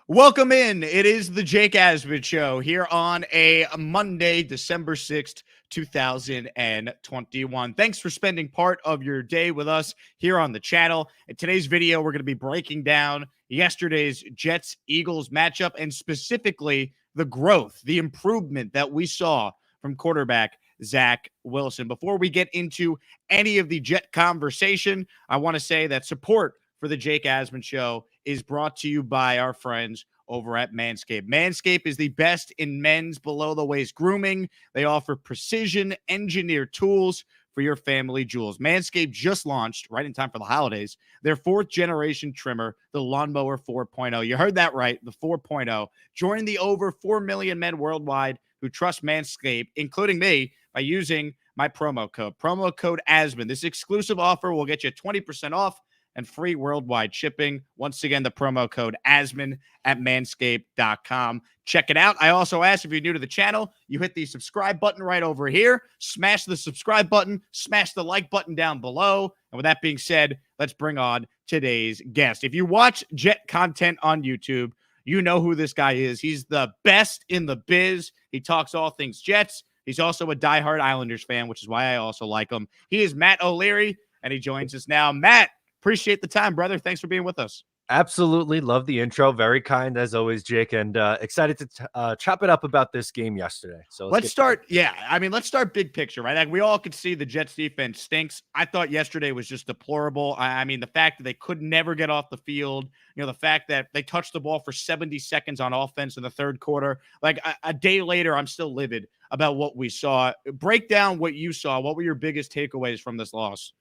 Welcome in. It is the Jake Asman Show here on a Monday, December 6th, 2021. Thanks for spending part of your day with us here on the channel. In today's video, we're going to be breaking down yesterday's Jets-Eagles matchup and specifically the growth, the improvement that we saw from quarterback Zach Wilson. Before we get into any of the Jet conversation, I want to say that support for the Jake Asman Show is brought to you by our friends over at Manscaped. Manscaped is the best in men's below-the-waist grooming. They offer precision engineered tools for your family jewels. Manscaped just launched, right in time for the holidays, their fourth-generation trimmer, the Lawnmower 4.0. You heard that right, the 4.0. Join the over 4 million men worldwide who trust Manscaped, including me, by using my promo code. Promo code ASMAN. This exclusive offer will get you 20% off and free worldwide shipping. Once again, the promo code ASMAN at manscaped.com. Check it out. I also ask, if you're new to the channel, you hit the subscribe button right over here. Smash the subscribe button. Smash the like button down below. And with that being said, let's bring on today's guest. If you watch Jet content on YouTube, you know who this guy is. He's the best in the biz. He talks all things Jets. He's also a diehard Islanders fan, which is why I also like him. He is Matt O'Leary, and he joins us now. Matt, appreciate the time, brother. Thanks for being with us. Absolutely. Love the intro. Very kind as always, Jake, and excited to chop it up about this game yesterday. So let's start. Yeah, I mean, let's start big picture, right? Like, we all could see the Jets defense stinks. I thought yesterday was just deplorable. I mean, the fact that they could never get off the field, the fact that they touched the ball for 70 seconds on offense in the third quarter. Like, a day later, I'm still livid about what we saw. Break down what you saw. What were your biggest takeaways from this loss?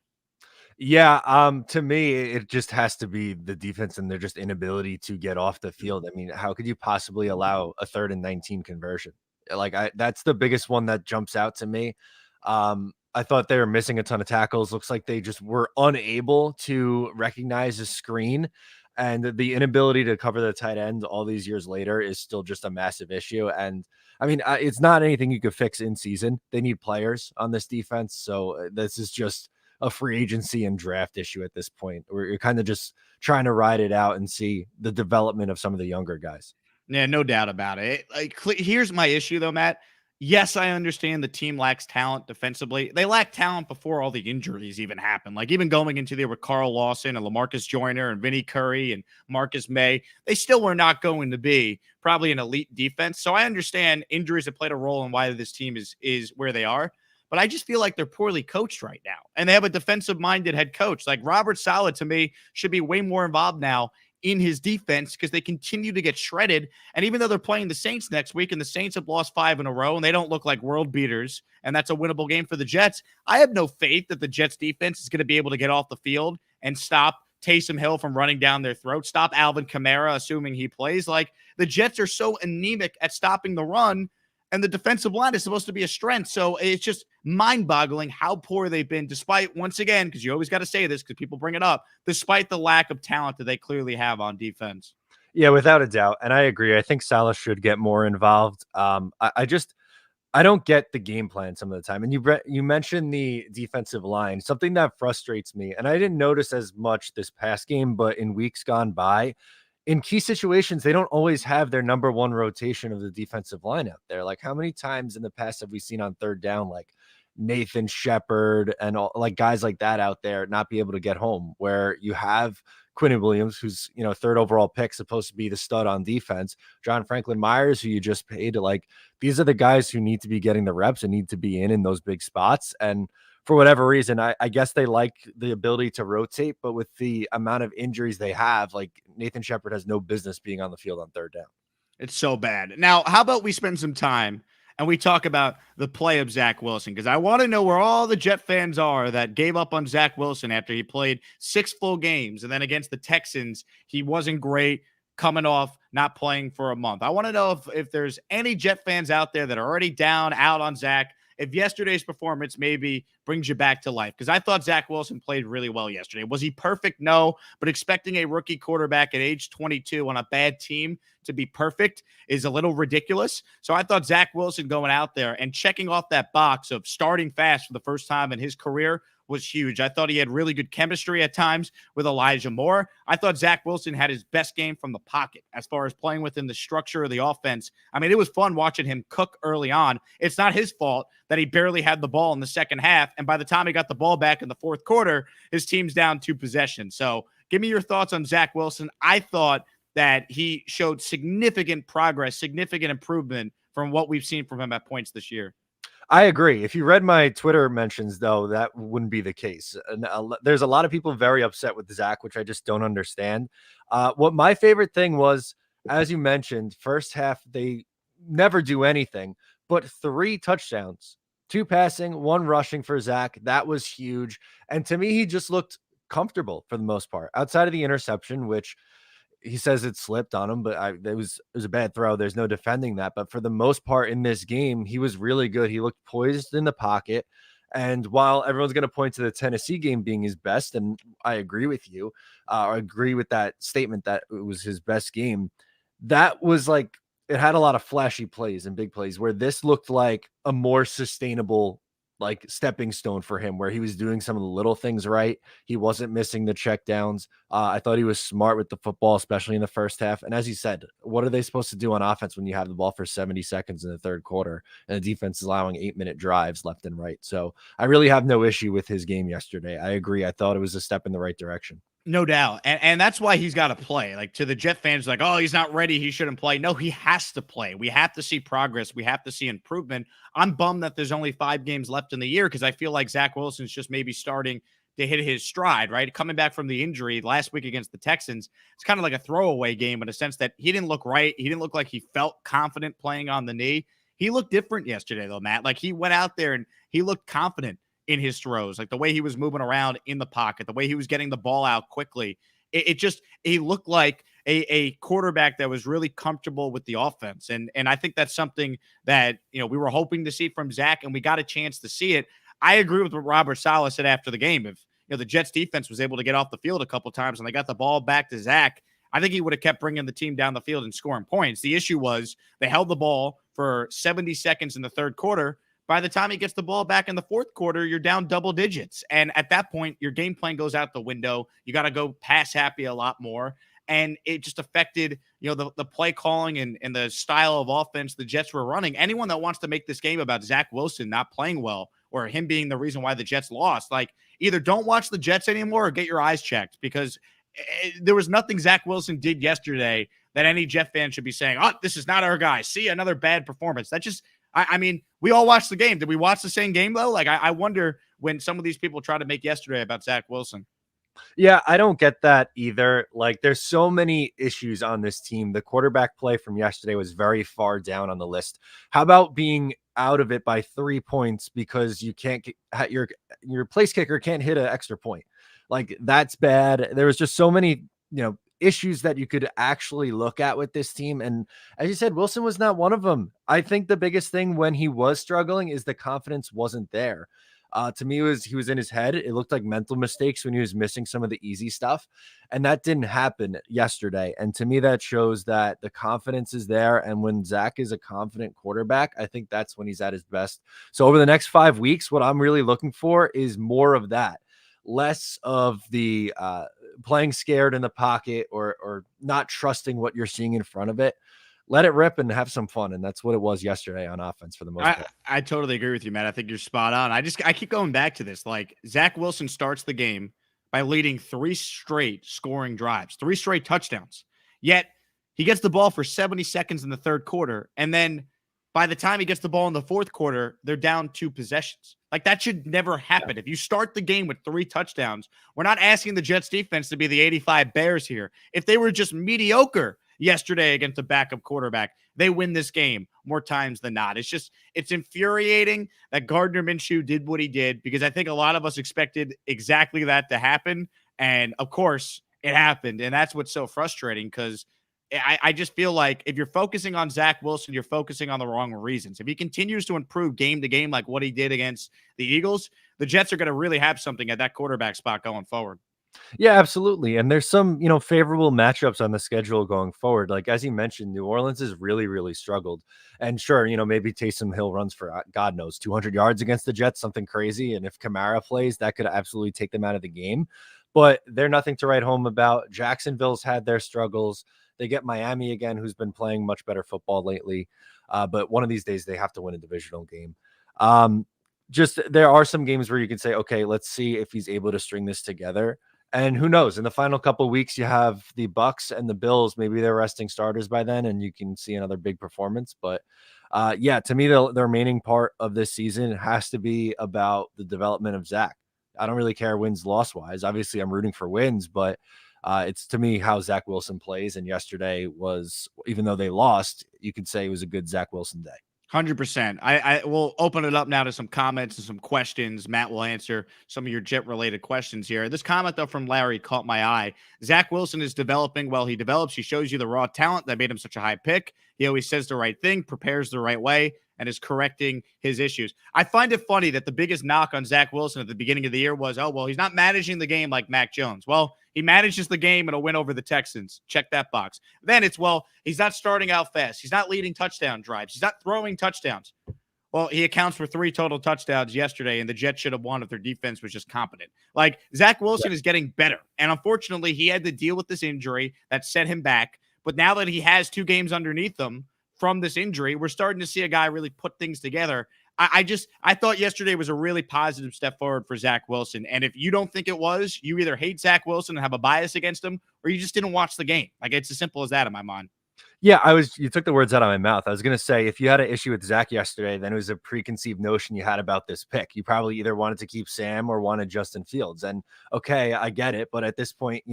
Yeah, to me, it just has to be the defense and their just inability to get off the field. I mean, how could you possibly allow a 3rd and 19 conversion? That's the biggest one that jumps out to me. I thought they were missing a ton of tackles. Looks like they just were unable to recognize a screen, and the inability to cover the tight end all these years later is still just a massive issue. And I mean, it's not anything you could fix in season. They need players on this defense. So this is just a free agency and draft issue at this point. We're kind of just trying to ride it out and see the development of some of the younger guys. Yeah, no doubt about it. Like, here's my issue, though, Matt. Yes, I understand the team lacks talent defensively. They lacked talent before all the injuries even happened. Like, even going into there with Carl Lawson and LaMarcus Joyner and Vinny Curry and Marcus May, they still were not going to be probably an elite defense. So I understand injuries have played a role in why this team is where they are. But I just feel like they're poorly coached right now. And they have a defensive-minded head coach. Like, Robert Saleh, to me, should be way more involved now in his defense because they continue to get shredded. And even though they're playing the Saints next week and the Saints have lost 5 in a row and they don't look like world beaters, and that's a winnable game for the Jets, I have no faith that the Jets defense is going to be able to get off the field and stop Taysom Hill from running down their throat, stop Alvin Kamara, assuming he plays. Like, the Jets are so anemic at stopping the run, and the defensive line is supposed to be a strength. So it's just mind-boggling how poor they've been, despite, once again, because you always got to say this because people bring it up, despite the lack of talent that they clearly have on defense. Yeah, without a doubt. And I agree. I think Saleh should get more involved. I don't get the game plan some of the time. And you mentioned the defensive line, something that frustrates me. And I didn't notice as much this past game, but in weeks gone by, in key situations, they don't always have their number one rotation of the defensive line out there. Like, how many times in the past have we seen on 3rd down, like Nathan Shepard and all, like guys like that out there not be able to get home, where you have Quinnen Williams, who's, 3rd overall pick, supposed to be the stud on defense, John Franklin Myers, who you just paid. Like, these are the guys who need to be getting the reps and need to be in those big spots. And for whatever reason, I guess they like the ability to rotate, but with the amount of injuries they have, like, Nathan Shepard has no business being on the field on 3rd down. It's so bad. Now, how about we spend some time and we talk about the play of Zach Wilson? Because I want to know where all the Jet fans are that gave up on Zach Wilson after he played 6 full games. And then against the Texans, he wasn't great, coming off not playing for a month. I want to know if there's any Jet fans out there that are already down, out on Zach, if yesterday's performance maybe brings you back to life. Because I thought Zach Wilson played really well yesterday. Was he perfect? No. But expecting a rookie quarterback at age 22 on a bad team to be perfect is a little ridiculous. So I thought Zach Wilson going out there and checking off that box of starting fast for the first time in his career was huge. I thought he had really good chemistry at times with Elijah Moore. I thought Zach Wilson had his best game from the pocket as far as playing within the structure of the offense. I mean, it was fun watching him cook early on. It's not his fault that he barely had the ball in the second half. And by the time he got the ball back in the fourth quarter, his team's down 2 possessions. So give me your thoughts on Zach Wilson. I thought that he showed significant progress, significant improvement from what we've seen from him at points this year. I agree. If you read my Twitter mentions, though, that wouldn't be the case. And there's a lot of people very upset with Zach, which I just don't understand. What my favorite thing was, as you mentioned, first half, they never do anything, but 3 touchdowns, 2 passing, 1 rushing for Zach. That was huge. And to me, he just looked comfortable for the most part, outside of the interception, which he says it slipped on him, but it was a bad throw. There's no defending that. But for the most part in this game, he was really good. He looked poised in the pocket. And while everyone's going to point to the Tennessee game being his best, and I agree with you, I agree with that statement that it was his best game, that was like, it had a lot of flashy plays and big plays, where this looked like a more sustainable like stepping stone for him, where he was doing some of the little things right. He wasn't missing the check downs. I thought he was smart with the football, especially in the first half. And as you said, what are they supposed to do on offense when you have the ball for 70 seconds in the third quarter and the defense is allowing 8-minute drives left and right? So I really have no issue with his game yesterday. I agree. I thought it was a step in the right direction. No doubt. And that's why he's got to play. Like, to the Jet fans, like, oh, he's not ready, he shouldn't play. No, he has to play. We have to see progress. We have to see improvement. I'm bummed that there's only 5 games left in the year, because I feel like Zach Wilson's just maybe starting to hit his stride, right? Coming back from the injury last week against the Texans, it's kind of like a throwaway game in a sense that he didn't look right. He didn't look like he felt confident playing on the knee. He looked different yesterday, though, Matt. Like, he went out there and he looked confident in his throws, like the way he was moving around in the pocket, the way he was getting the ball out quickly. He looked like a quarterback that was really comfortable with the offense. And I think that's something that, we were hoping to see from Zach, and we got a chance to see it. I agree with what Robert Saleh said after the game. If, the Jets defense was able to get off the field a couple times and they got the ball back to Zach, I think he would have kept bringing the team down the field and scoring points. The issue was they held the ball for 70 seconds in the third quarter. By the time he gets the ball back in the fourth quarter, you're down double digits. And at that point, your game plan goes out the window. You got to go pass happy a lot more. And it just affected, the play calling and the style of offense the Jets were running. Anyone that wants to make this game about Zach Wilson not playing well or him being the reason why the Jets lost, like, either don't watch the Jets anymore or get your eyes checked, because there was nothing Zach Wilson did yesterday that any Jet fan should be saying, oh, this is not our guy. See, another bad performance. That just, I mean, we all watched the game. Did we watch the same game, though? Like, I wonder when some of these people try to make yesterday about Zach Wilson. Yeah, I don't get that either. Like, there's so many issues on this team. The quarterback play from yesterday was very far down on the list. How about being out of it by 3 points because you can't get your place kicker can't hit an extra point? Like, that's bad. There was just so many, issues that you could actually look at with this team. And as you said, Wilson was not one of them. I think the biggest thing when he was struggling is the confidence wasn't there. To me, he was in his head. It looked like mental mistakes when he was missing some of the easy stuff. And that didn't happen yesterday. And to me, that shows that the confidence is there. And when Zach is a confident quarterback, I think that's when he's at his best. So over the next 5 weeks, what I'm really looking for is more of that. Less of the playing scared in the pocket or not trusting what you're seeing in front of it. Let it rip and have some fun. And that's what it was yesterday on offense for the most part. I totally agree with you, Matt. I think you're spot on. I keep going back to this. Like, Zach Wilson starts the game by leading 3 straight scoring drives, 3 straight touchdowns. Yet he gets the ball for 70 seconds in the third quarter. And then by the time he gets the ball in the fourth quarter, they're down 2 possessions. Like, that should never happen. Yeah. If you start the game with 3 touchdowns, we're not asking the Jets defense to be the 85 Bears here. If they were just mediocre yesterday against a backup quarterback, they win this game more times than not. It's infuriating that Gardner Minshew did what he did, because I think a lot of us expected exactly that to happen. And of course it happened. And that's what's so frustrating, because I just feel like if you're focusing on Zach Wilson, you're focusing on the wrong reasons. If he continues to improve game to game like what he did against the Eagles, the Jets are going to really have something at that quarterback spot going forward. Yeah, absolutely. And there's some, favorable matchups on the schedule going forward. Like as you mentioned, New Orleans has really, really struggled. And sure, maybe Taysom Hill runs for God knows 200 yards against the Jets, something crazy. And if Kamara plays, that could absolutely take them out of the game. But they're nothing to write home about. Jacksonville's had their struggles. They get Miami again, who's been playing much better football lately. But one of these days they have to win a divisional game. Just there are some games where you can say, okay, let's see if he's able to string this together. And who knows? In the final couple of weeks, you have the Bucks and the Bills. Maybe they're resting starters by then, and you can see another big performance. But yeah, to me, the remaining part of this season has to be about the development of Zach. I don't really care wins loss wise. Obviously, I'm rooting for wins, but it's to me how Zach Wilson plays. And yesterday was, even though they lost, you could say it was a good Zach Wilson day. 100%. I will open it up now to some comments and some questions. Matt will answer some of your Jet related questions here. This comment, though, from Larry caught my eye. Zach Wilson is developing. Well, he develops. He shows you the raw talent that made him such a high pick. He always says the right thing, prepares the right way, and is correcting his issues. I find it funny that the biggest knock on Zach Wilson at the beginning of the year was, oh, well, he's not managing the game like Mac Jones. Well, he manages the game and a win over the Texans. Check that box. Then it's, well, he's not starting out fast. He's not leading touchdown drives. He's not throwing touchdowns. Well, he accounts for 3 total touchdowns yesterday, and the Jets should have won if their defense was just competent. Like, Zach Wilson is getting better. And unfortunately, he had to deal with this injury that set him back. But now that he has 2 games underneath him from this injury, we're starting to see a guy really put things together. I thought yesterday was a really positive step forward for Zach Wilson. And if you don't think it was, you either hate Zach Wilson and have a bias against him, or you just didn't watch the game. Like, it's as simple as that in my mind. Yeah, you took the words out of my mouth. I was going to say, if you had an issue with Zach yesterday, then it was a preconceived notion you had about this pick. You probably either wanted to keep Sam or wanted Justin Fields. And okay, I get it. But at this point,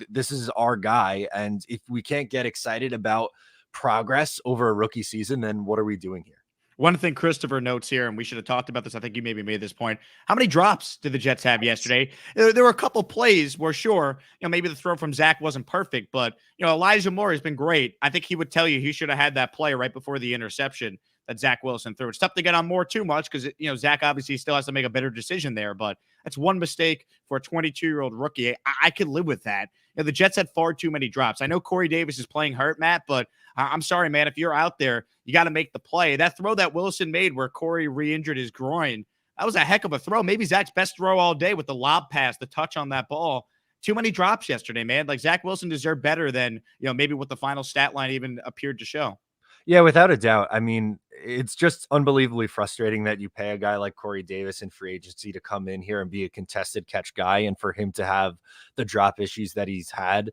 this is our guy. And if we can't get excited about progress over a rookie season, then what are we doing here? One thing Christopher notes here, and we should have talked about this. I think you maybe made this point. How many drops did the Jets have yesterday? There were a couple plays where, sure, maybe the throw from Zach wasn't perfect, but Elijah Moore has been great. I think he would tell you he should have had that play right before the interception that Zach Wilson threw. It's tough to get on Moore too much because Zach obviously still has to make a better decision there, but that's one mistake for a 22-year-old rookie. I could live with that. The Jets had far too many drops. I know Corey Davis is playing hurt, Matt, but I'm sorry, man. If you're out there, you got to make the play. That throw that Wilson made where Corey re-injured his groin, that was a heck of a throw. Maybe Zach's best throw all day with the lob pass, the touch on that ball. Too many drops yesterday, man. Like, Zach Wilson deserved better than, maybe what the final stat line even appeared to show. Yeah, without a doubt. I mean, it's just unbelievably frustrating that you pay a guy like Corey Davis in free agency to come in here and be a contested catch guy, and for him to have the drop issues that he's had.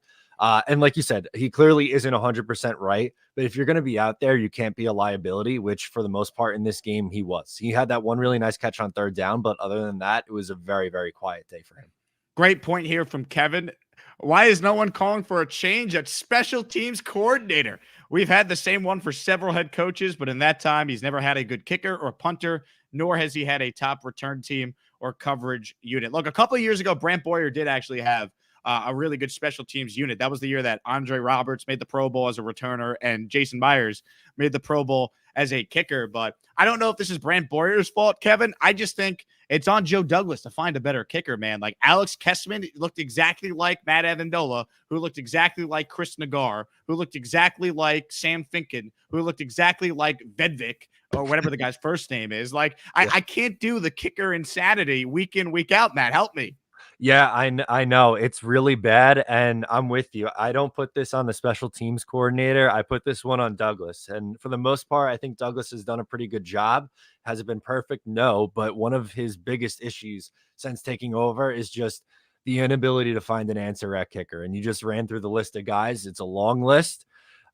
And like you said, he clearly isn't 100% right. But if you're going to be out there, you can't be a liability, which for the most part in this game, he was. He had that one really nice catch on 3rd down. But other than that, it was a very, very quiet day for him. Great point here from Kevin. Why is no one calling for a change at special teams coordinator? We've had the same one for several head coaches, but in that time, he's never had a good kicker or punter, nor has he had a top return team or coverage unit. Look, a couple of years ago, Brant Boyer did actually have a really good special teams unit. That was the year that Andre Roberts made the Pro Bowl as a returner and Jason Myers made the Pro Bowl as a kicker. But I don't know if this is Brant Boyer's fault, Kevin. I just think it's on Joe Douglas to find a better kicker, man. Like, Alex Kessman looked exactly like Matt Amendola, who looked exactly like Chris Nagar, who looked exactly like Sam Finken, who looked exactly like Vedvik, or whatever the guy's first name is. Like, I can't do the kicker insanity week in, week out, Matt. Help me. Yeah, I know it's really bad, and I'm with you. I don't put this on the special teams coordinator. I put this one on Douglas, and for the most part, I think Douglas has done a pretty good job. Has it been perfect? No, but one of his biggest issues since taking over is just the inability to find an answer at kicker. And you just ran through the list of guys. It's a long list.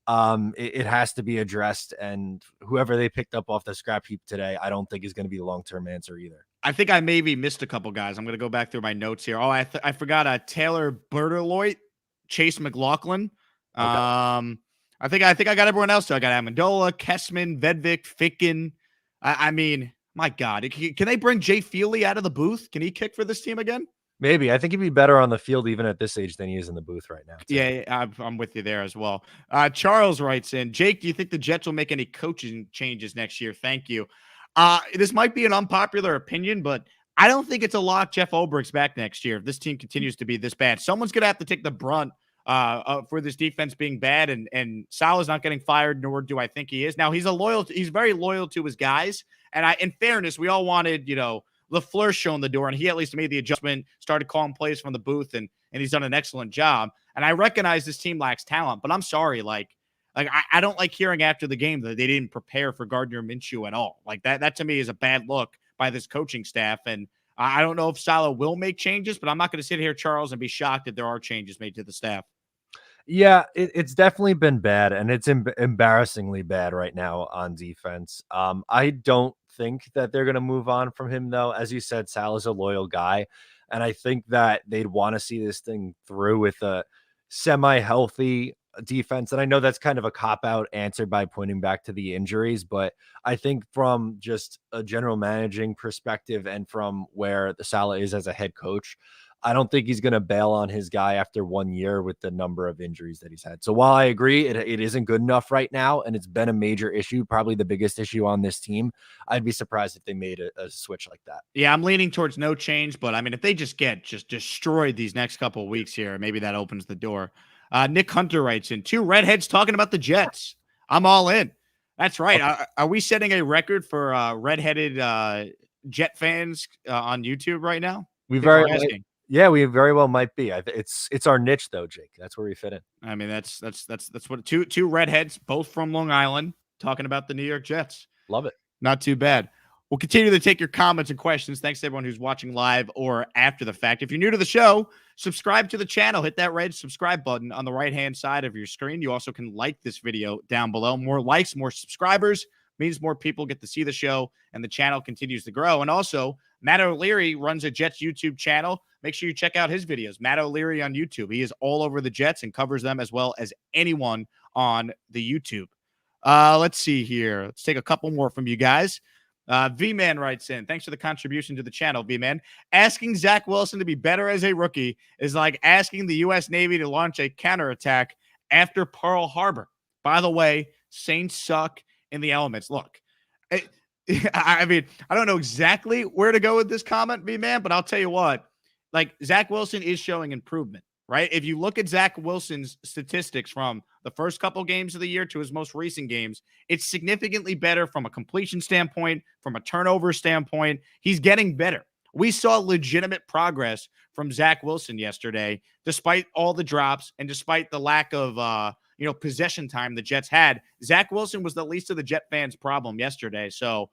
It has to be addressed, and whoever they picked up off the scrap heap today, I don't think is going to be the long-term answer either. I think I maybe missed a couple guys. I'm going to go back through my notes here. Oh, I forgot Taylor Bertoloit, Chase McLaughlin. Okay. I think I got everyone else. So I got Amendola, Kessman, Vedvik, Finken. I mean, my God, can they bring Jay Feely out of the booth? Can he kick for this team again? Maybe. I think he'd be better on the field even at this age than he is in the booth right now, too. Yeah, I'm with you there as well. Charles writes in, Jake, do you think the Jets will make any coaching changes next year? Thank you. This might be an unpopular opinion, but I don't think it's a lock Jeff Ulbricht's back next year if this team continues to be this bad. Someone's going to have to take the brunt for this defense being bad, and Saleh's not getting fired, nor do I think he is. Now, he's very loyal to his guys, and in fairness, we all wanted, LaFleur shown the door, and he at least made the adjustment, started calling plays from the booth, and he's done an excellent job. And I recognize this team lacks talent, but I'm sorry, I don't like hearing after the game that they didn't prepare for Gardner Minshew at all. Like that to me is a bad look by this coaching staff. And I don't know if Saleh will make changes, but I'm not going to sit here, Charles, and be shocked if there are changes made to the staff. Yeah, it's definitely been bad, and it's embarrassingly bad right now on defense. I don't think that they're going to move on from him, though. As you said, Saleh's a loyal guy, and I think that they'd want to see this thing through with a semi-healthy defense. And I know that's kind of a cop-out answer by pointing back to the injuries, but I think from just a general managing perspective and from where the Saleh is as a head coach, I don't think he's going to bail on his guy after 1 year with the number of injuries that he's had. So while I agree it isn't good enough right now, and it's been a major issue, probably the biggest issue on this team, I'd be surprised if they made a switch like that. Yeah, I'm leaning towards no change, but I mean, if they just get destroyed these next couple of weeks here, maybe that opens the door. Nick Hunter writes in, 2 redheads talking about the Jets. I'm all in. That's right. Okay. Are we setting a record for redheaded Jet fans on YouTube right now? We very well might be. It's our niche though, Jake. That's where we fit in. I mean, that's what two redheads, both from Long Island, talking about the New York Jets. Love it. Not too bad. We'll continue to take your comments and questions. Thanks to everyone who's watching live or after the fact. If you're new to the show, subscribe to the channel. Hit that red subscribe button on the right-hand side of your screen. You also can like this video down below. More likes, more subscribers means more people get to see the show, and the channel continues to grow. And also, Matt O'Leary runs a Jets YouTube channel. Make sure you check out his videos. Matt O'Leary on YouTube. He is all over the Jets and covers them as well as anyone on the YouTube. Let's see here. Let's take a couple more from you guys. V-Man writes in, thanks for the contribution to the channel, V-Man. Asking Zach Wilson to be better as a rookie is like asking the U.S. Navy to launch a counterattack after Pearl Harbor. By the way, Saints suck in the elements. Look, I mean, I don't know exactly where to go with this comment, V-Man, but I'll tell you what, Zach Wilson is showing improvement, right? If you look at Zach Wilson's statistics from the first couple games of the year to his most recent games, it's significantly better from a completion standpoint, from a turnover standpoint. He's getting better. We saw legitimate progress from Zach Wilson yesterday, despite all the drops and despite the lack of, possession time the Jets had. Zach Wilson was the least of the Jet fans' problem yesterday. So,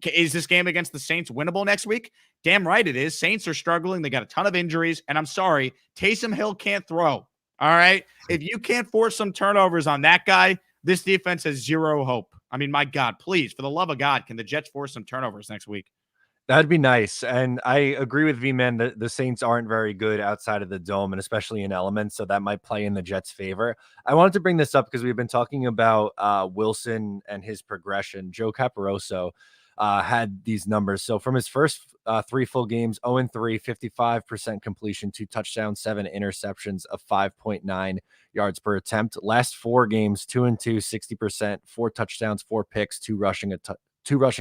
is this game against the Saints winnable next week? Damn right it is. Saints are struggling. They got a ton of injuries. And I'm sorry, Taysom Hill can't throw. All right? If you can't force some turnovers on that guy, this defense has zero hope. I mean, my God, please, for the love of God, can the Jets force some turnovers next week? That'd be nice. And I agree with V-Man that the Saints aren't very good outside of the dome and especially in elements. So that might play in the Jets' favor. I wanted to bring this up because we've been talking about Wilson and his progression. Joe Caporoso had these numbers. So from his first 3 full games, 0-3, 55% completion, 2 touchdowns, 7 interceptions of 5.9 yards per attempt. Last 4 games, 2-2, 60%, 4 touchdowns, 4 picks, 2 rushing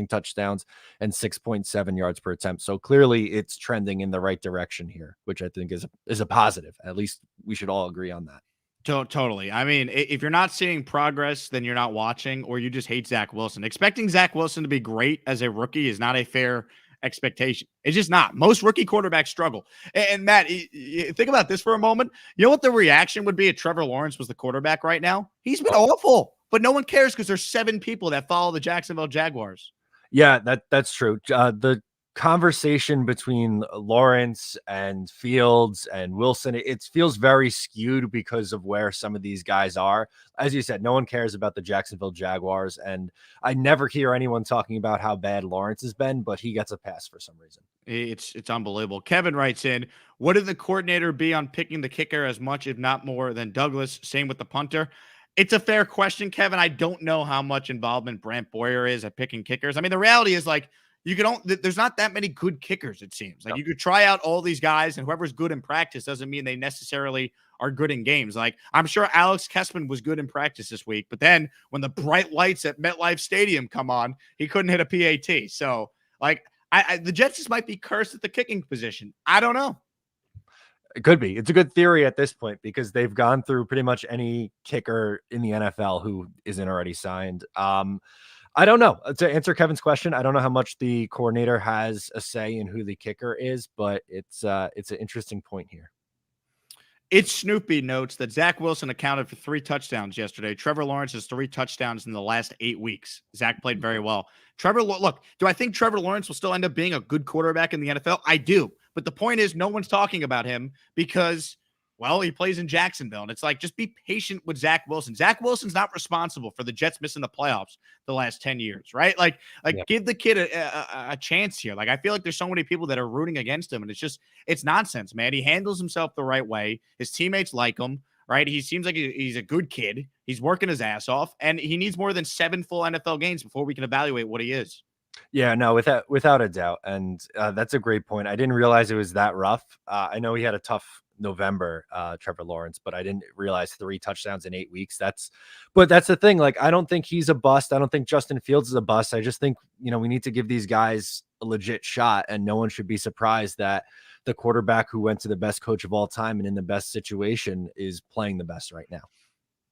touchdowns, and 6.7 yards per attempt. So clearly it's trending in the right direction here, which I think is a positive. At least we should all agree on that. Totally. I mean, if you're not seeing progress, then you're not watching, or you just hate Zach Wilson. Expecting Zach Wilson to be great as a rookie is not a fair expectation. It's just not. Most rookie quarterbacks struggle. And Matt, think about this for a moment. You know what the reaction would be if Trevor Lawrence was the quarterback right now? He's been awful, but no one cares because there's 7 people that follow the Jacksonville Jaguars. Yeah, that's true. The conversation between Lawrence and Fields and Wilson, it feels very skewed because of where some of these guys are. As you said, no one cares about the Jacksonville Jaguars, and I never hear anyone talking about how bad Lawrence has been, but he gets a pass for some reason. It's unbelievable. Kevin writes in, what did the coordinator be on picking the kicker as much, if not more, than Douglas? Same with the punter. It's a fair question, Kevin. I don't know how much involvement Brant Boyer is at picking kickers. I mean, the reality is there's not that many good kickers, it seems. You could try out all these guys, and whoever's good in practice doesn't mean they necessarily are good in games. I'm sure Alex Kessman was good in practice this week, but then when the bright lights at MetLife Stadium come on, he couldn't hit a PAT. So, The Jets just might be cursed at the kicking position. I don't know. It could be. It's a good theory at this point because they've gone through pretty much any kicker in the NFL who isn't already signed. I don't know. To answer Kevin's question, I don't know how much the coordinator has a say in who the kicker is, but it's an interesting point here. It's Snoopy notes that Zach Wilson accounted for 3 touchdowns yesterday. Trevor Lawrence has 3 touchdowns in the last 8 weeks. Zach played very well. Look, do I think Trevor Lawrence will still end up being a good quarterback in the NFL? I do. But the point is, no one's talking about him because, well, he plays in Jacksonville. And it's like, just be patient with Zach Wilson. Zach Wilson's not responsible for the Jets missing the playoffs the last 10 years, right? Like Yeah. give the kid a chance here. Like, I feel like there's so many people that are rooting against him, and it's nonsense, man. He handles himself the right way. His teammates like him, right? He seems like he's a good kid. He's working his ass off, and he needs more than 7 full NFL games before we can evaluate what he is. Yeah, no, without a doubt, and that's a great point. I didn't realize it was that rough. I know he had a tough November, Trevor Lawrence, but I didn't realize 3 touchdowns in 8 weeks. That's the thing. Like, I don't think he's a bust. I don't think Justin Fields is a bust. I just think, we need to give these guys a legit shot, and no one should be surprised that the quarterback who went to the best coach of all time and in the best situation is playing the best right now.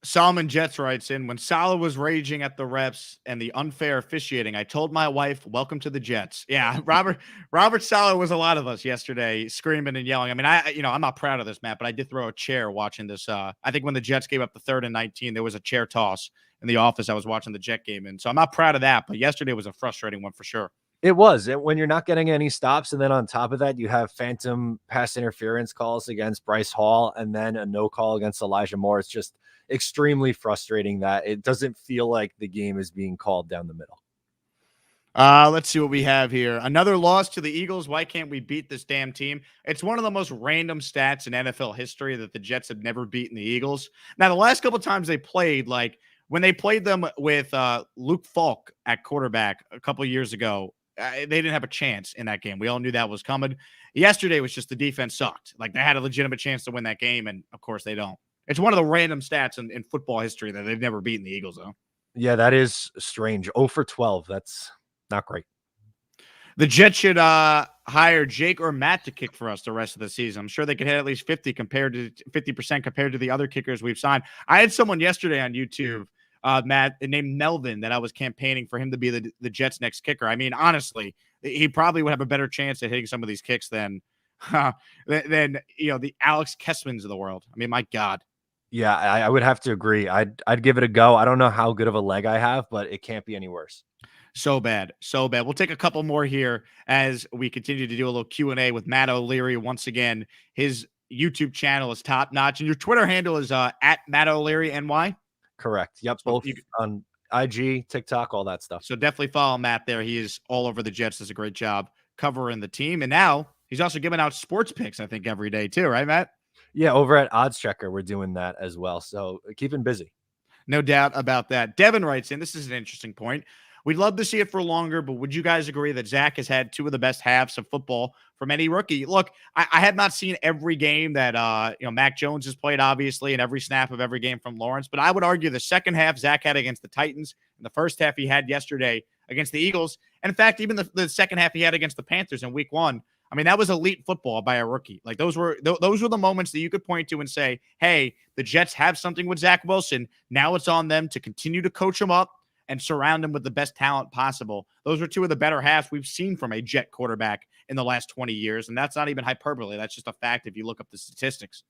Solomon Jets writes in, when Saleh was raging at the refs and the unfair officiating, I told my wife, welcome to the Jets. Yeah, Robert Saleh was a lot of us yesterday screaming and yelling. I mean, I'm not proud of this, Matt, but I did throw a chair watching this. I think when the Jets gave up the 3rd and 19, there was a chair toss in the office. I was watching the Jet game. And so I'm not proud of that, but yesterday was a frustrating one for sure. It was when you're not getting any stops. And then on top of that, you have phantom pass interference calls against Bryce Hall and then a no call against Elijah Moore. It's just extremely frustrating that it doesn't feel like the game is being called down the middle. Let's see what we have here. Another loss to the Eagles. Why can't we beat this damn team? It's one of the most random stats in NFL history that the Jets have never beaten the Eagles. Now, the last couple of times they played, like when they played them with Luke Falk at quarterback a couple of years ago, they didn't have a chance in that game. We all knew that was coming. Yesterday was just the defense sucked. Like, they had a legitimate chance to win that game, and of course they don't. It's one of the random stats in football history that they've never beaten the Eagles, though. Yeah, that is strange. 0 for 12. That's not great. The Jets should hire Jake or Matt to kick for us the rest of the season. I'm sure they could hit at least 50% compared to the other kickers we've signed. I had someone yesterday on YouTube, Matt, named Melvin, that I was campaigning for him to be the Jets' next kicker. I mean, honestly, he probably would have a better chance at hitting some of these kicks than the Alex Kessmans of the world. I mean, my God. Yeah, I would have to agree. I'd give it a go. I don't know how good of a leg I have, but it can't be any worse. So bad. We'll take a couple more here as we continue to do a little Q&A with Matt O'Leary. Once again, his YouTube channel is top notch, and your Twitter handle is at Matt O'Leary NY. Correct. Yep. Both on IG, TikTok, all that stuff. So definitely follow Matt there. He is all over the Jets. Does a great job covering the team, and now he's also giving out sports picks, I think, every day too, right, Matt? Yeah, over at Odds Checker, we're doing that as well. So keeping busy. No doubt about that. Devin writes in, this is an interesting point. We'd love to see it for longer, but would you guys agree that Zach has had 2 of the best halves of football from any rookie? Look, I have not seen every game that Mac Jones has played, obviously, and every snap of every game from Lawrence, but I would argue the second half Zach had against the Titans and the first half he had yesterday against the Eagles. And in fact, even the second half he had against the Panthers in week 1, I mean, that was elite football by a rookie. Like, those were the moments that you could point to and say, hey, the Jets have something with Zach Wilson. Now it's on them to continue to coach him up and surround him with the best talent possible. Those were 2 of the better halves we've seen from a Jet quarterback in the last 20 years. And that's not even hyperbole. That's just a fact if you look up the statistics.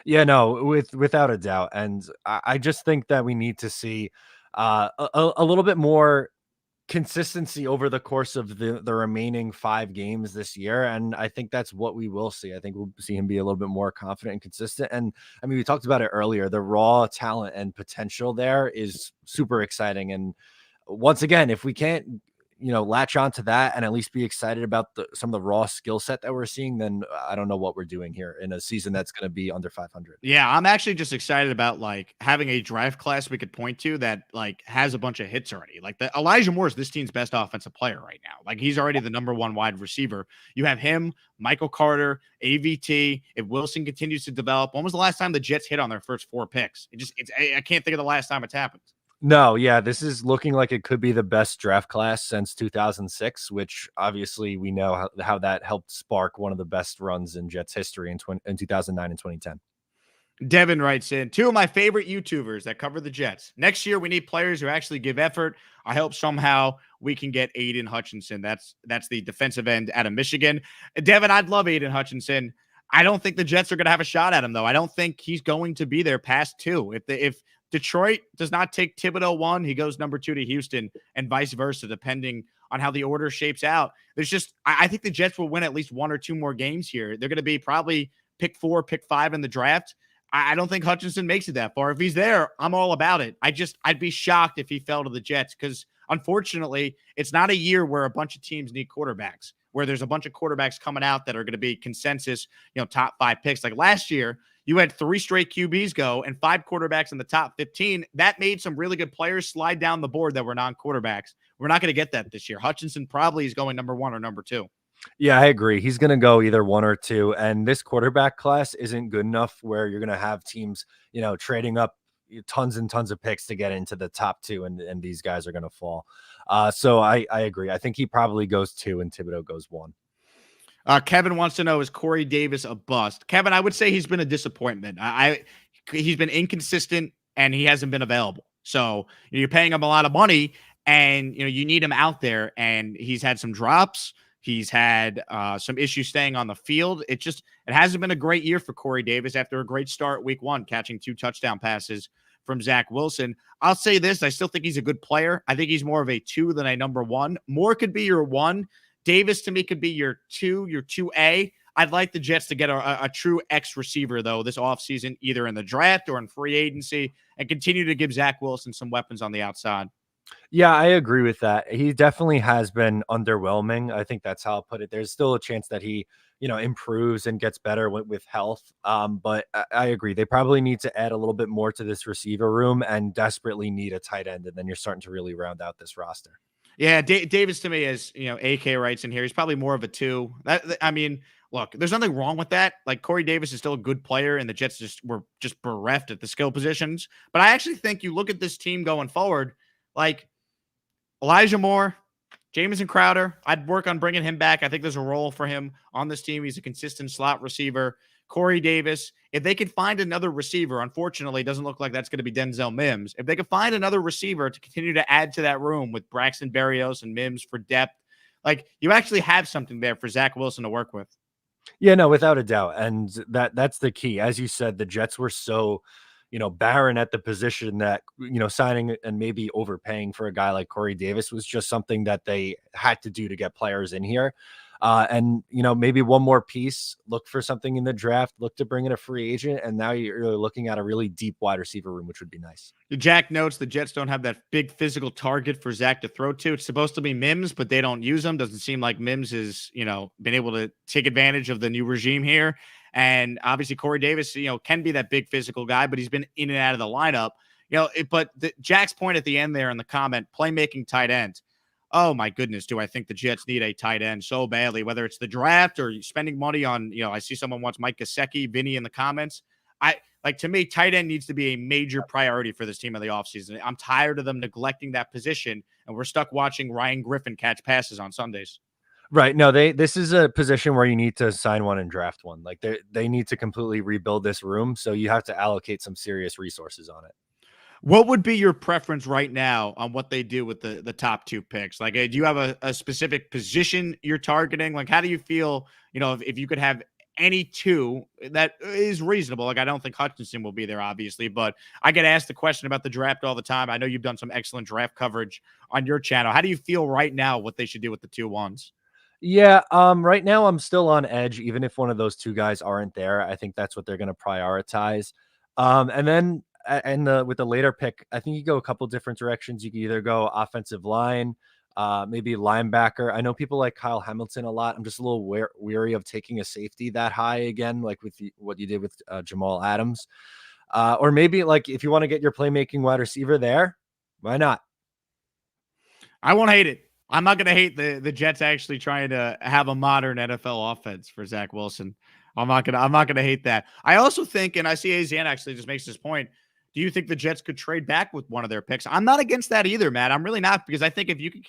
Yeah, no, without a doubt. And I just think that we need to see a little bit more consistency over the course of the remaining 5 games this year. And I think that's what we will see. I think we'll see him be a little bit more confident and consistent. And I mean, we talked about it earlier, the raw talent and potential there is super exciting. And once again, if we can't, latch on to that and at least be excited about some of the raw skill set that we're seeing, then I don't know what we're doing here in a season that's going to be under 500. Yeah, I'm actually just excited about like having a draft class we could point to that like has a bunch of hits already. Like Elijah Moore is this team's best offensive player right now. Like, he's already the number 1 wide receiver. You have him, Michael Carter, AVT. If Wilson continues to develop, when was the last time the Jets hit on their first 4 picks? I can't think of the last time it's happened. No, yeah, this is looking like it could be the best draft class since 2006, which obviously we know how that helped spark one of the best runs in Jets history in 2009 and 2010. Devin writes in, two of my favorite YouTubers that cover the Jets. Next year, we need players who actually give effort. I hope somehow we can get Aiden Hutchinson. That's the defensive end out of Michigan. Devin, I'd love Aiden Hutchinson. I don't think the Jets are going to have a shot at him, though. I don't think he's going to be there past two. If Detroit does not take Thibodeau one, he goes number two to Houston, and vice versa, depending on how the order shapes out. I think the Jets will win at least one or two more games here. They're going to be probably pick 4, pick 5 in the draft. I don't think Hutchinson makes it that far. If he's there, I'm all about it. I'd be shocked if he fell to the Jets because unfortunately, it's not a year where a bunch of teams need quarterbacks, where there's a bunch of quarterbacks coming out that are going to be consensus, top 5 picks. Like last year, you had 3 straight QBs go and 5 quarterbacks in the top 15. That made some really good players slide down the board that were non-quarterbacks. We're not going to get that this year. Hutchinson probably is going number 1 or number 2. Yeah, I agree. He's going to go either 1 or 2. And this quarterback class isn't good enough where you're going to have teams, trading up tons and tons of picks to get into the top 2, and these guys are going to fall. So I agree. I think he probably goes 2 and Thibodeau goes 1. Kevin wants to know, is Corey Davis a bust? Kevin, I would say he's been a disappointment. He's been inconsistent and he hasn't been available. So you're paying him a lot of money and you need him out there, and he's had some drops. He's had some issues staying on the field. It hasn't been a great year for Corey Davis after a great start week 1, catching 2 touchdown passes from Zach Wilson. I'll say this. I still think he's a good player. I think he's more of a 2 than a number 1. Moore could be your 1. Davis, to me, could be your 2, your 2A. I'd like the Jets to get a true X receiver, though, this offseason, either in the draft or in free agency, and continue to give Zach Wilson some weapons on the outside. Yeah, I agree with that. He definitely has been underwhelming. I think that's how I'll put it. There's still a chance that he, improves and gets better with health. But I agree. They probably need to add a little bit more to this receiver room and desperately need a tight end. And then you're starting to really round out this roster. Yeah, Davis to me, as AK writes in here, he's probably more of a 2. Look, there's nothing wrong with that. Like Corey Davis is still a good player, and the Jets were just bereft at the skill positions. But I actually think you look at this team going forward, like Elijah Moore, Jamison Crowder, I'd work on bringing him back. I think there's a role for him on this team. He's a consistent slot receiver. Corey Davis, if they could find another receiver, unfortunately, it doesn't look like that's going to be Denzel Mims. If they could find another receiver to continue to add to that room with Braxton Berrios and Mims for depth, like you actually have something there for Zach Wilson to work with. Yeah, no, without a doubt. And that's the key. As you said, the Jets were so, barren at the position that, signing and maybe overpaying for a guy like Corey Davis was just something that they had to do to get players in here. And maybe one more piece, look for something in the draft, look to bring in a free agent. And now you're really looking at a really deep wide receiver room, which would be nice. Jack notes the Jets don't have that big physical target for Zach to throw to. It's supposed to be Mims, but they don't use him. Doesn't seem like Mims has, been able to take advantage of the new regime here. And obviously Corey Davis, can be that big physical guy, but he's been in and out of the lineup. Jack's point at the end there in the comment, playmaking tight end. Oh my goodness, do I think the Jets need a tight end so badly, whether it's the draft or spending money on, I see someone wants Mike Gesicki, Vinny in the comments. To me, tight end needs to be a major priority for this team in the offseason. I'm tired of them neglecting that position, and we're stuck watching Ryan Griffin catch passes on Sundays. Right. No, this is a position where you need to sign one and draft one. Like they need to completely rebuild this room. So you have to allocate some serious resources on it. What would be your preference right now on what they do with the top 2 picks? Like, do you have a specific position you're targeting? Like, how do you feel, if you could have any 2 that is reasonable? Like, I don't think Hutchinson will be there, obviously, but I get asked the question about the draft all the time. I know you've done some excellent draft coverage on your channel. How do you feel right now what they should do with the 2 ones? Yeah, right now I'm still on edge, even if one of those 2 guys aren't there. I think that's what they're going to prioritize. And then with the later pick, I think you go a couple different directions. You can either go offensive line, maybe linebacker. I know people like Kyle Hamilton a lot. I'm just a little weary of taking a safety that high again, like with what you did with Jamal Adams. Or maybe like if you want to get your playmaking wide receiver there, why not? I won't hate it. I'm not going to hate the Jets actually trying to have a modern NFL offense for Zach Wilson. I'm not going to hate that. I also think, and I see AZN actually just makes this point, Do you think the Jets could trade back with one of their picks? I'm not against that either, Matt. I'm really not, because I think if you can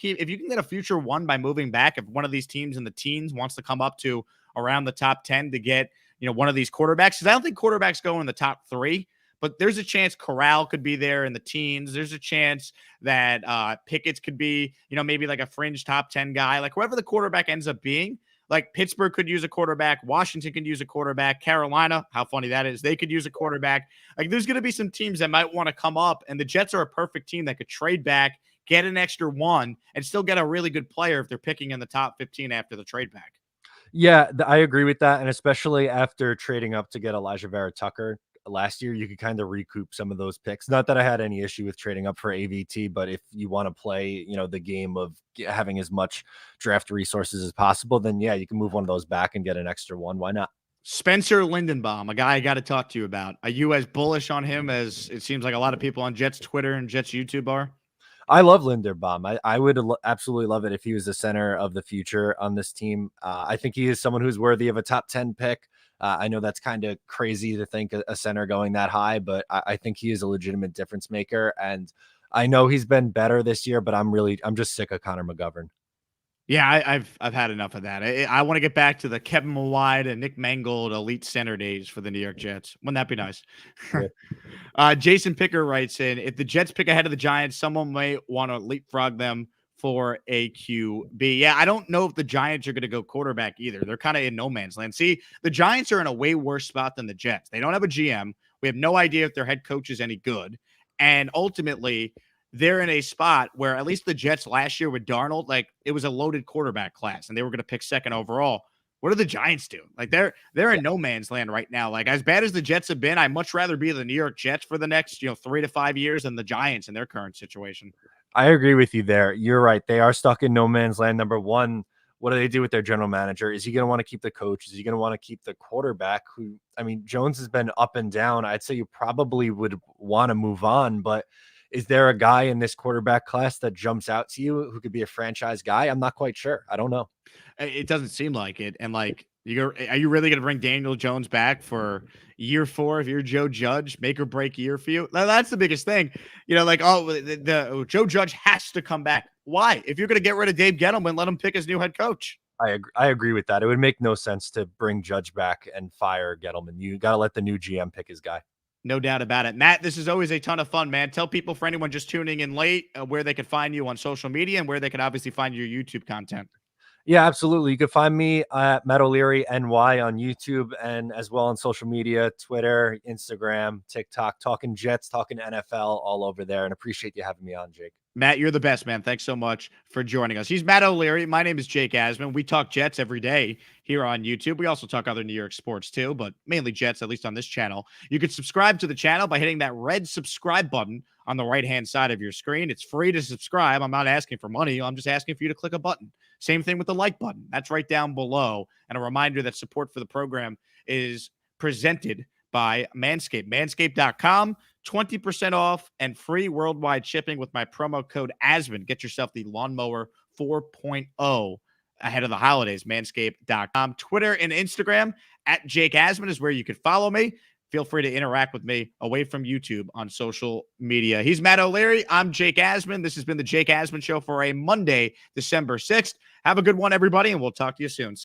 get a future one by moving back, if one of these teams in the teens wants to come up to around the top 10 to get, one of these quarterbacks, because I don't think quarterbacks go in the top 3, but there's a chance Corral could be there in the teens. There's a chance that Pickett's could be, maybe like a fringe top 10 guy, like whoever the quarterback ends up being. Like Pittsburgh could use a quarterback. Washington could use a quarterback. Carolina, how funny that is, they could use a quarterback. Like there's going to be some teams that might want to come up, and the Jets are a perfect team that could trade back, get an extra one, and still get a really good player if they're picking in the top 15 after the trade back. Yeah, I agree with that, and especially after trading up to get Elijah Vera Tucker last year, you could kind of recoup some of those picks. Not that I had any issue with trading up for AVT, but if you want to play, the game of having as much draft resources as possible, then yeah, you can move one of those back and get an extra one. Why not? Spencer Lindenbaum, a guy I got to talk to you about. Are you as bullish on him as it seems like a lot of people on Jets Twitter and Jets YouTube are? I love Lindenbaum. I would absolutely love it if he was the center of the future on this team. I think he is someone who's worthy of a top 10 pick. I know that's kind of crazy to think a center going that high, but I think he is a legitimate difference maker. And I know he's been better this year, but I'm just sick of Connor McGovern. Yeah, I've had enough of that. I want to get back to the Kevin Mawide and Nick Mangold elite center days for the New York Jets. Wouldn't that be nice? Jason Picker writes in, if the Jets pick ahead of the Giants, someone may want to leapfrog them for a QB. Yeah, I don't know if the Giants are going to go quarterback either. They're kind of in no man's land. See, the Giants are in a way worse spot than the Jets. They don't have a GM. We have no idea if their head coach is any good. And ultimately, they're in a spot where at least the Jets last year with Darnold, like it was a loaded quarterback class and they were going to pick second overall. What do the Giants do? Like they're in no man's land right now. Like as bad as the Jets have been, I'd much rather be the New York Jets for the next, 3 to 5 years than the Giants in their current situation. I agree with you there. You're right. They are stuck in no man's land. Number one, what do they do with their general manager? Is he going to want to keep the coach? Is he going to want to keep the quarterback who, Jones has been up and down. I'd say you probably would want to move on, but is there a guy in this quarterback class that jumps out to you who could be a franchise guy? I'm not quite sure. I don't know. It doesn't seem like it. And like, are you really going to bring Daniel Jones back for year 4 if you're Joe Judge, make or break year for you? That's the biggest thing. The Joe Judge has to come back. Why? If you're going to get rid of Dave Gettleman, let him pick his new head coach. I agree with that. It would make no sense to bring Judge back and fire Gettleman. You got to let the new GM pick his guy. No doubt about it. Matt, this is always a ton of fun, man. Tell people, for anyone just tuning in late, where they could find you on social media and where they could obviously find your YouTube content. Yeah, absolutely. You can find me at Matt O'Leary NY on YouTube and as well on social media, Twitter, Instagram, TikTok, talking Jets, talking NFL, all over there. And appreciate you having me on, Jake. Matt, you're the best, man. Thanks so much for joining us. He's Matt O'Leary. My name is Jake Asman. We talk Jets every day here on YouTube. We also talk other New York sports too, but mainly Jets, at least on this channel. You can subscribe to the channel by hitting that red subscribe button on the right-hand side of your screen. It's free to subscribe. I'm not asking for money. I'm just asking for you to click a button. Same thing with the like button. That's right down below. And a reminder that support for the program is presented by Manscaped. Manscaped.com, 20% off and free worldwide shipping with my promo code Asman. Get yourself the Lawnmower 4.0 ahead of the holidays. Manscaped.com. Twitter and Instagram at Jake Asman is where you can follow me. Feel free to interact with me away from YouTube on social media. He's Matt O'Leary. I'm Jake Asman. This has been the Jake Asman Show for a Monday, December 6th. Have a good one, everybody, and we'll talk to you soon.